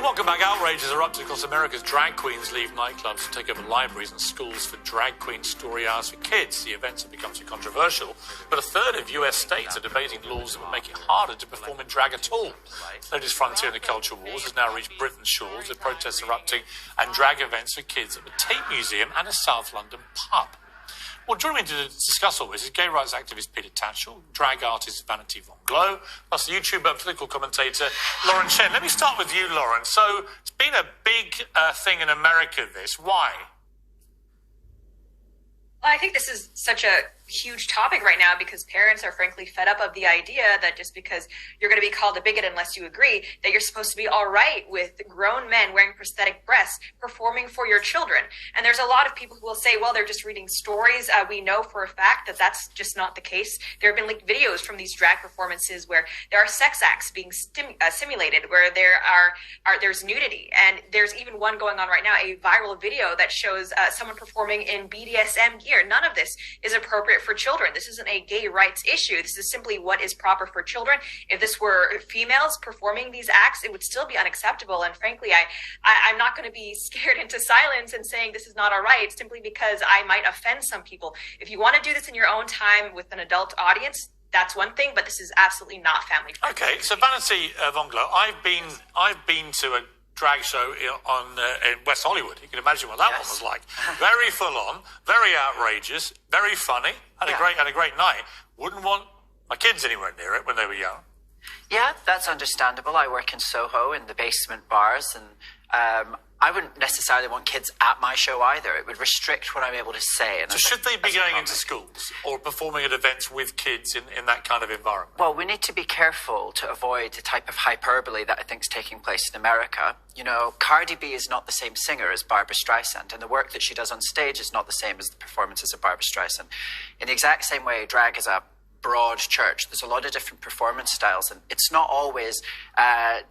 Welcome back. Outrages erupted across America's drag queens leave nightclubs to take over libraries and schools for drag queen story hours for kids. The events have become too controversial, but a third of US states are debating laws that would make it harder to perform in drag at all. The latest frontier in the culture wars has now reached Britain's shores, with protests erupting and drag events for kids at the Tate Museum and a South London pub. Well, joining me to discuss all this is gay rights activist Peter Tatchell, drag artist Vanity Von Glow, plus the YouTuber and political commentator Lauren Chen. Let me start with you, Lauren. So it's been a big thing in America, this. Why? Well, I think this is such a huge topic right now because parents are frankly fed up of the idea that just because you're going to be called a bigot unless you agree, that you're supposed to be all right with grown men wearing prosthetic breasts performing for your children. And there's a lot of people who will say, well, they're just reading stories. We know for a fact that that's just not the case. There have been leaked videos from these drag performances where there are sex acts being simulated, where there's nudity. And there's even one going on right now, a viral video that shows someone performing in BDSM gear. None of this is appropriate for children. This isn't a gay rights issue. This is simply what is proper for children. If this were females performing these acts, it would still be unacceptable. And frankly, I'm not going to be scared into silence and saying this is not all right simply because I might offend some people. If you want to do this in your own time with an adult audience, that's one thing, but this is absolutely not family friendly. Okay, so Vanity Von Glow, I've been to a drag show in West Hollywood. You can imagine what that one was like. Very full on, very outrageous, very funny. Had a great night. Wouldn't want my kids anywhere near it when they were young. Yeah, that's understandable. I work in Soho in the basement bars, and I wouldn't necessarily want kids at my show either. It would restrict what I'm able to say. And so should they be going into schools or performing at events with kids in that kind of environment? Well, we need to be careful to avoid the type of hyperbole that I think is taking place in America. You know, Cardi B is not the same singer as Barbra Streisand, and the work that she does on stage is not the same as the performances of Barbra Streisand. In the exact same way, drag is a broad church. There's a lot of different performance styles, and it's not always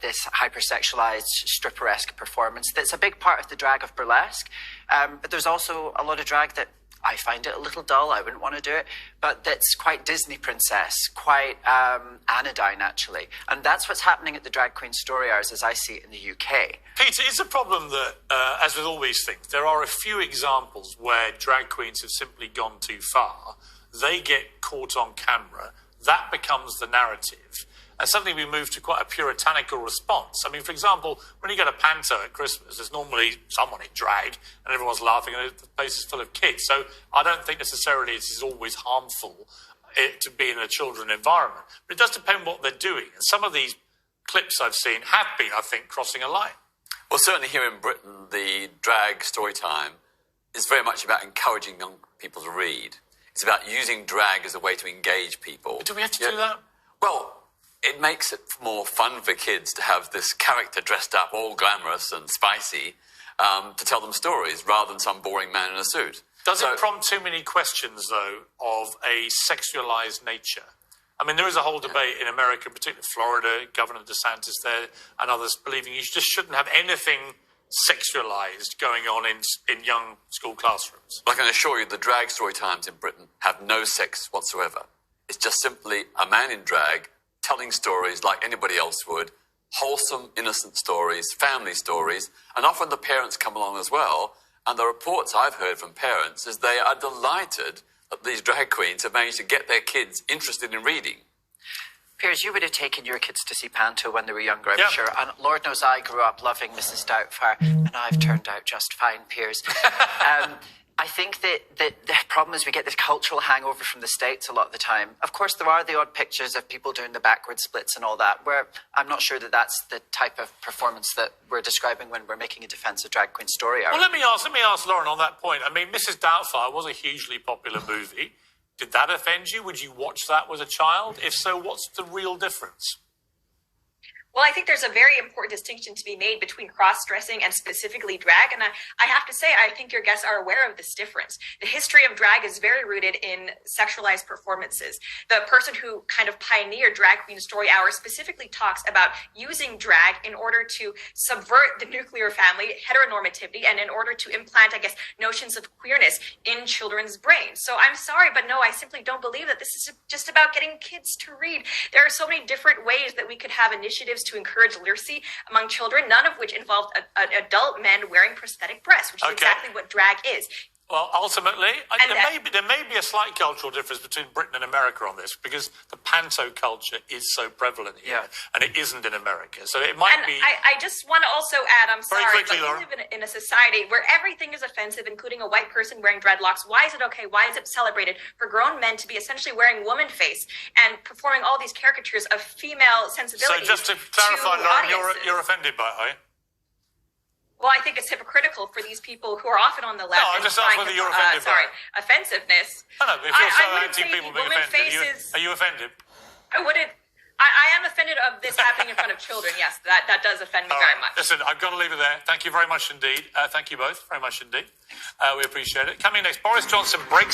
this hypersexualized stripper-esque performance that's a big part of the drag of burlesque, but there's also a lot of drag that I find it a little dull. I wouldn't want to do it, but that's quite Disney princess, quite anodyne actually, and that's what's happening at the Drag Queen Story Hours as I see it in the UK. Peter, is the problem that, as with all these things, there are a few examples where drag queens have simply gone too far. They get caught on camera, that becomes the narrative, and suddenly we move to quite a puritanical response. I mean, for example, when you go to panto at Christmas, there's normally someone in drag and everyone's laughing and the place is full of kids. So I don't think necessarily it is always harmful to be in a children environment. But it does depend what they're doing. And some of these clips I've seen have been, I think, crossing a line. Well, certainly here in Britain, the drag story time is very much about encouraging young people to read. It's about using drag as a way to engage people. But do we have to do that? Well, it makes it more fun for kids to have this character dressed up, all glamorous and spicy, to tell them stories rather than some boring man in a suit. Does it prompt too many questions, though, of a sexualized nature? I mean, there is a whole debate in America, particularly Florida, Governor DeSantis there, and others believing you just shouldn't have anything sexualized going on in young school classrooms. I can assure you the drag story times in Britain have no sex whatsoever. It's just simply a man in drag telling stories like anybody else would, wholesome, innocent stories, family stories, and often the parents come along as well. And the reports I've heard from parents is they are delighted that these drag queens have managed to get their kids interested in reading. Piers, you would have taken your kids to see panto when they were younger, I'm sure. And Lord knows I grew up loving Mrs. Doubtfire, and I've turned out just fine, Piers. I think that the problem is we get this cultural hangover from the States a lot of the time. Of course, there are the odd pictures of people doing the backward splits and all that, where I'm not sure that that's the type of performance that we're describing when we're making a defense of Drag Queen Story Hour. Well, let me ask Lauren on that point. I mean, Mrs. Doubtfire was a hugely popular movie. Did that offend you? Would you watch that as a child? If so, what's the real difference? Well, I think there's a very important distinction to be made between cross-dressing and specifically drag. And I have to say, I think your guests are aware of this difference. The history of drag is very rooted in sexualized performances. The person who kind of pioneered Drag Queen Story Hour specifically talks about using drag in order to subvert the nuclear family, heteronormativity, and in order to implant, I guess, notions of queerness in children's brains. So I'm sorry, but no, I simply don't believe that this is just about getting kids to read. There are so many different ways that we could have initiatives to encourage literacy among children, none of which involved adult men wearing prosthetic breasts, which is exactly what drag is. Well, ultimately, there may be a slight cultural difference between Britain and America on this, because the panto culture is so prevalent here, and it isn't in America. So it might be... I just want to also add, I'm sorry, quickly, but we live in a society where everything is offensive, including a white person wearing dreadlocks. Why is it okay? Why is it celebrated for grown men to be essentially wearing woman face and performing all these caricatures of female sensibilities? So just to clarify, Lauren, you're offended by it, are you? Well, I think it's hypocritical for these people who are often on the left. No, I just asked whether you're offended by it. Offensiveness. No, if you're so anti-people being offended, are you offended? I wouldn't. I am offended of this happening in front of children. Yes, that does offend me very much. Listen, I've got to leave it there. Thank you very much indeed. Thank you both very much indeed. We appreciate it. Coming next, Boris Johnson breaks